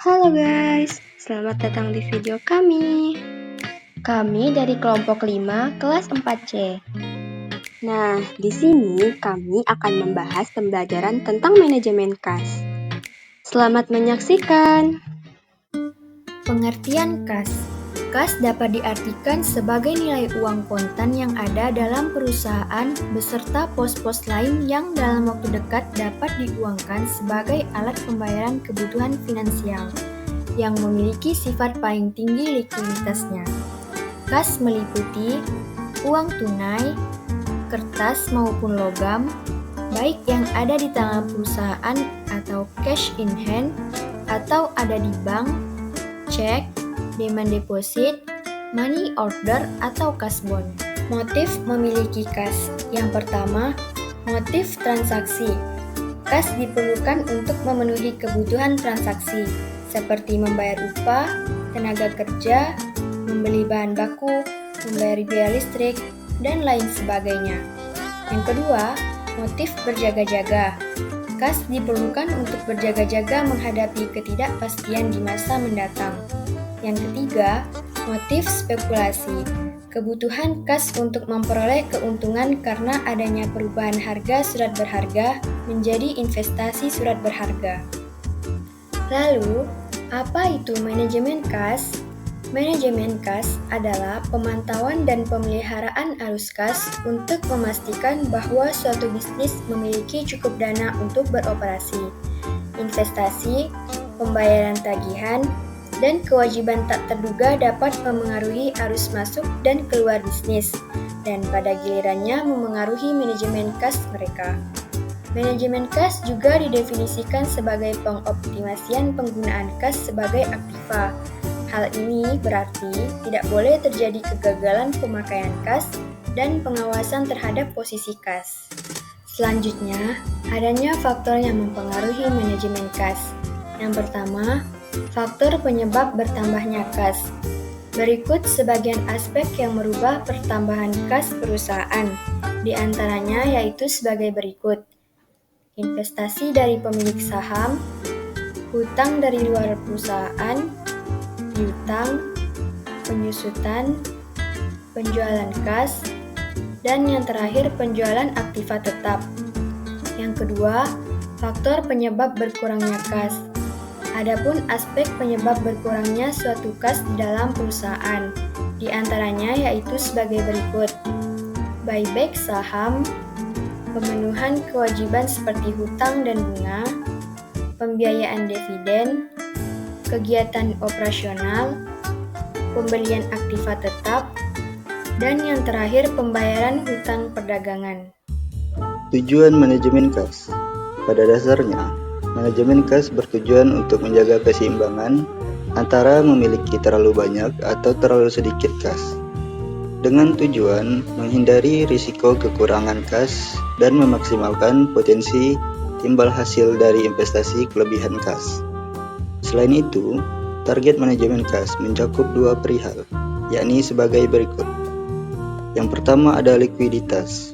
Halo guys, selamat datang di video kami. Kami dari kelompok 5 kelas 4C. Nah, di sini kami akan membahas pembelajaran tentang manajemen kas. Selamat menyaksikan. Pengertian kas. Kas dapat diartikan sebagai nilai uang kontan yang ada dalam perusahaan beserta pos-pos lain yang dalam waktu dekat dapat diuangkan sebagai alat pembayaran kebutuhan finansial yang memiliki sifat paling tinggi likuiditasnya. Kas meliputi uang tunai, kertas maupun logam, baik yang ada di tangan perusahaan atau cash in hand, atau ada di bank, cek, demand deposit, money order, atau kas bond. Motif memiliki kas. Yang pertama, motif transaksi. Kas diperlukan untuk memenuhi kebutuhan transaksi, seperti membayar upah, tenaga kerja, membeli bahan baku, membayar biaya listrik, dan lain sebagainya. Yang kedua, motif berjaga-jaga. Kas diperlukan untuk berjaga-jaga menghadapi ketidakpastian di masa mendatang. Yang ketiga, motif spekulasi. Kebutuhan kas untuk memperoleh keuntungan karena adanya perubahan harga surat berharga menjadi investasi surat berharga. Lalu, apa itu manajemen kas? Manajemen kas adalah pemantauan dan pemeliharaan arus kas untuk memastikan bahwa suatu bisnis memiliki cukup dana untuk beroperasi, investasi, pembayaran tagihan, dan kewajiban tak terduga dapat memengaruhi arus masuk dan keluar bisnis, dan pada gilirannya memengaruhi manajemen kas mereka. Manajemen kas juga didefinisikan sebagai pengoptimasian penggunaan kas sebagai aktiva. Hal ini berarti tidak boleh terjadi kegagalan pemakaian kas dan pengawasan terhadap posisi kas. Selanjutnya, adanya faktor yang mempengaruhi manajemen kas. Yang pertama, faktor penyebab bertambahnya kas. Berikut sebagian aspek yang merubah pertambahan kas perusahaan. Di antaranya yaitu sebagai berikut. Investasi dari pemilik saham, hutang dari luar perusahaan, piutang, penyusutan, penjualan kas, dan yang terakhir penjualan aktiva tetap. Yang kedua, faktor penyebab berkurangnya kas. Adapun aspek penyebab berkurangnya suatu kas di dalam perusahaan, di antaranya yaitu sebagai berikut. Buyback saham, pemenuhan kewajiban seperti hutang dan bunga, pembiayaan dividen, kegiatan operasional, pembelian aktiva tetap, dan yang terakhir pembayaran hutang perdagangan. Tujuan manajemen kas. Pada dasarnya, manajemen kas bertujuan untuk menjaga keseimbangan antara memiliki terlalu banyak atau terlalu sedikit kas, dengan tujuan menghindari risiko kekurangan kas dan memaksimalkan potensi timbal hasil dari investasi kelebihan kas. Selain itu, target manajemen kas mencakup dua perihal, yakni sebagai berikut. Yang pertama ada likuiditas,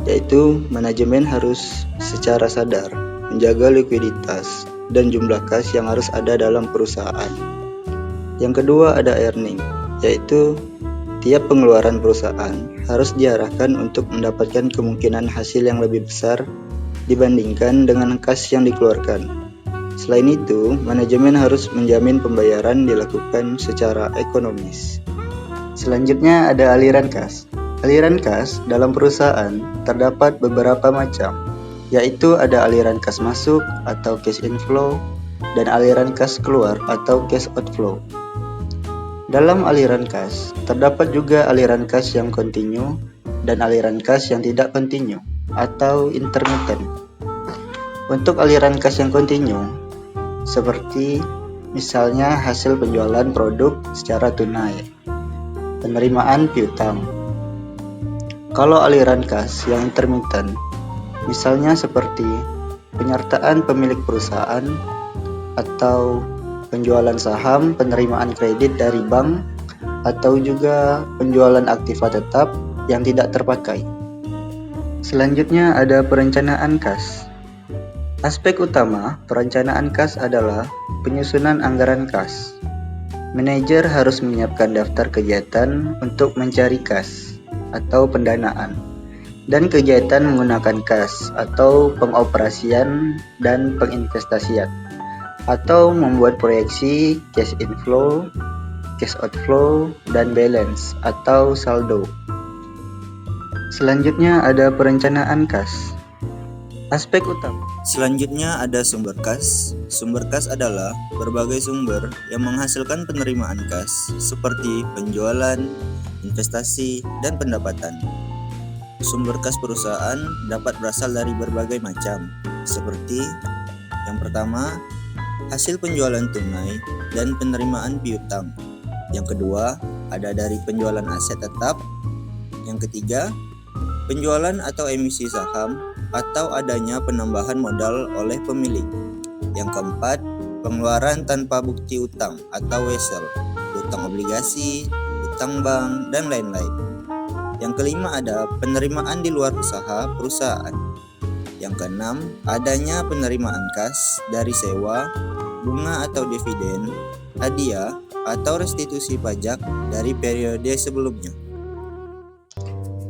yaitu manajemen harus secara sadar menjaga likuiditas dan jumlah kas yang harus ada dalam perusahaan. Yang kedua ada earning, yaitu tiap pengeluaran perusahaan harus diarahkan untuk mendapatkan kemungkinan hasil yang lebih besar dibandingkan dengan kas yang dikeluarkan. Selain itu, manajemen harus menjamin pembayaran dilakukan secara ekonomis. Selanjutnya ada aliran kas. Aliran kas dalam perusahaan terdapat beberapa macam, yaitu ada aliran kas masuk atau cash inflow dan aliran kas keluar atau cash outflow. Dalam aliran kas, terdapat juga aliran kas yang kontinu dan aliran kas yang tidak kontinu atau intermittent. Untuk aliran kas yang kontinu, seperti misalnya hasil penjualan produk secara tunai, penerimaan piutang. Kalau aliran kas yang intermittent, misalnya seperti penyertaan pemilik perusahaan atau penjualan saham, penerimaan kredit dari bank, atau juga penjualan aktiva tetap yang tidak terpakai. Selanjutnya ada perencanaan kas. Aspek utama perencanaan kas adalah penyusunan anggaran kas. Manajer harus menyiapkan daftar kegiatan untuk mencari kas atau pendanaan, dan kegiatan menggunakan kas atau pengoperasian dan penginvestasian, atau membuat proyeksi cash inflow, cash outflow, dan balance atau saldo. Selanjutnya ada perencanaan kas. Aspek utama. Selanjutnya ada sumber kas. Sumber kas adalah berbagai sumber yang menghasilkan penerimaan kas seperti penjualan, investasi, dan pendapatan. Sumber kas perusahaan dapat berasal dari berbagai macam, seperti yang pertama, hasil penjualan tunai dan penerimaan piutang. Yang kedua, ada dari penjualan aset tetap. Yang ketiga, penjualan atau emisi saham atau adanya penambahan modal oleh pemilik. Yang keempat, pengeluaran tanpa bukti utang atau wesel, utang obligasi, utang bank, dan lain-lain. Yang kelima ada penerimaan di luar usaha perusahaan. Yang keenam, adanya penerimaan kas dari sewa, bunga atau dividen, hadiah, atau restitusi pajak dari periode sebelumnya.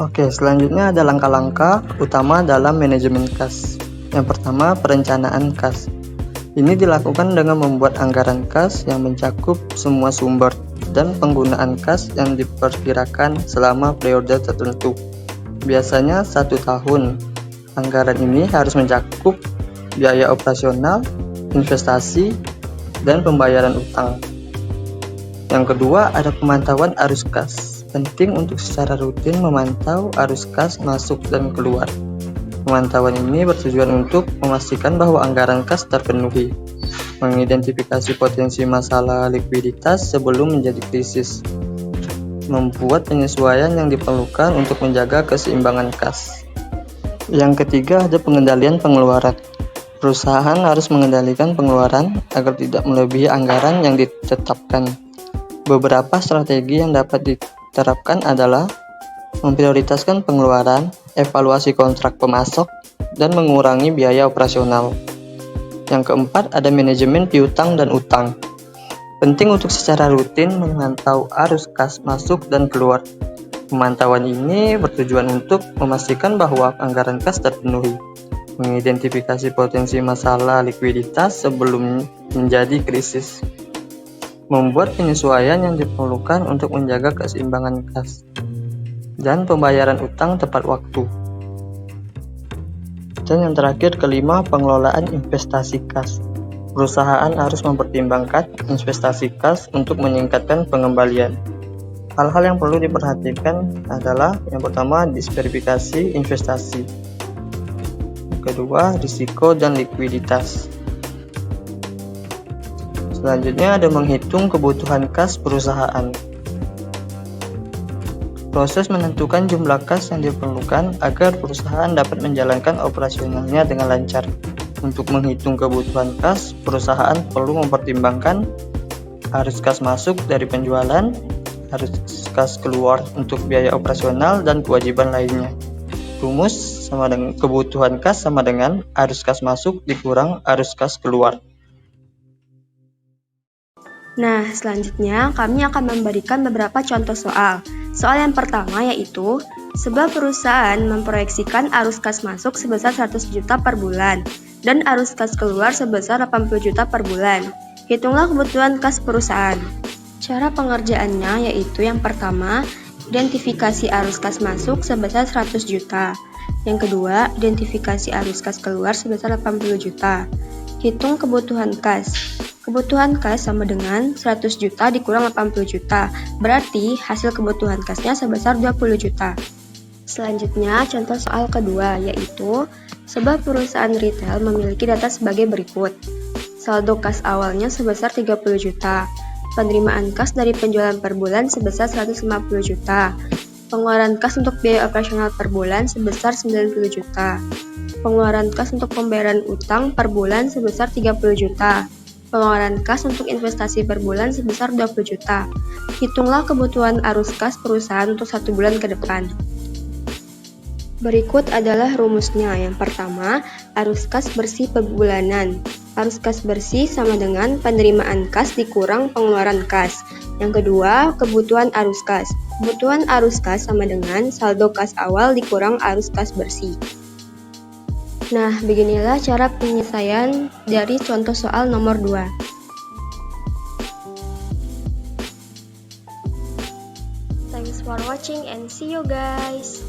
Oke, selanjutnya ada langkah-langkah utama dalam manajemen kas. Yang pertama, perencanaan kas. Ini dilakukan dengan membuat anggaran kas yang mencakup semua sumber dan penggunaan kas yang diperkirakan selama periode tertentu. Biasanya 1 tahun. Anggaran ini harus mencakup biaya operasional, investasi, dan pembayaran utang. Yang kedua, ada pemantauan arus kas. Penting untuk secara rutin memantau arus kas masuk dan keluar. Pemantauan ini bertujuan untuk memastikan bahwa anggaran kas terpenuhi, mengidentifikasi potensi masalah likuiditas sebelum menjadi krisis, membuat penyesuaian yang diperlukan untuk menjaga keseimbangan kas. Yang ketiga, ada pengendalian pengeluaran. Perusahaan harus mengendalikan pengeluaran agar tidak melebihi anggaran yang ditetapkan. Beberapa strategi yang dapat diterapkan adalah memprioritaskan pengeluaran, evaluasi kontrak pemasok, dan mengurangi biaya operasional. Yang keempat, ada manajemen piutang dan utang. Penting untuk secara rutin memantau arus kas masuk dan keluar. Pemantauan ini bertujuan untuk memastikan bahwa anggaran kas terpenuhi, mengidentifikasi potensi masalah likuiditas sebelum menjadi krisis, membuat penyesuaian yang diperlukan untuk menjaga keseimbangan kas, dan pembayaran utang tepat waktu. Dan yang terakhir, kelima, pengelolaan investasi kas. Perusahaan harus mempertimbangkan investasi kas untuk meningkatkan pengembalian. Hal-hal yang perlu diperhatikan adalah yang pertama, diversifikasi investasi. Kedua, risiko dan likuiditas. Selanjutnya ada menghitung kebutuhan kas perusahaan. Proses menentukan jumlah kas yang diperlukan agar perusahaan dapat menjalankan operasionalnya dengan lancar. Untuk menghitung kebutuhan kas, perusahaan perlu mempertimbangkan arus kas masuk dari penjualan, arus kas keluar untuk biaya operasional dan kewajiban lainnya. Rumus sama dengan kebutuhan kas sama dengan arus kas masuk dikurang arus kas keluar. Nah, selanjutnya kami akan memberikan beberapa contoh soal. Soal yang pertama yaitu, sebuah perusahaan memproyeksikan arus kas masuk sebesar 100 juta per bulan dan arus kas keluar sebesar 80 juta per bulan. Hitunglah kebutuhan kas perusahaan. Cara pengerjaannya yaitu yang pertama, identifikasi arus kas masuk sebesar 100 juta. Yang kedua, identifikasi arus kas keluar sebesar 80 juta. Hitung kebutuhan kas. Kebutuhan kas sama dengan 100 juta dikurang 80 juta, berarti hasil kebutuhan kasnya sebesar 20 juta. Selanjutnya, contoh soal kedua, yaitu sebuah perusahaan retail memiliki data sebagai berikut. Saldo kas awalnya sebesar 30 juta, penerimaan kas dari penjualan per bulan sebesar 150 juta, pengeluaran kas untuk biaya operasional per bulan sebesar 90 juta, pengeluaran kas untuk pembayaran utang per bulan sebesar 30 juta, pengeluaran kas untuk investasi per bulan sebesar 20 juta. Hitunglah kebutuhan arus kas perusahaan untuk 1 bulan ke depan. Berikut adalah rumusnya. Yang pertama, arus kas bersih per bulanan. Arus kas bersih sama dengan penerimaan kas dikurang pengeluaran kas. Yang kedua, kebutuhan arus kas. Kebutuhan arus kas sama dengan saldo kas awal dikurang arus kas bersih. Nah, beginilah cara penyelesaian dari contoh soal nomor 2. Thanks for watching and see you guys.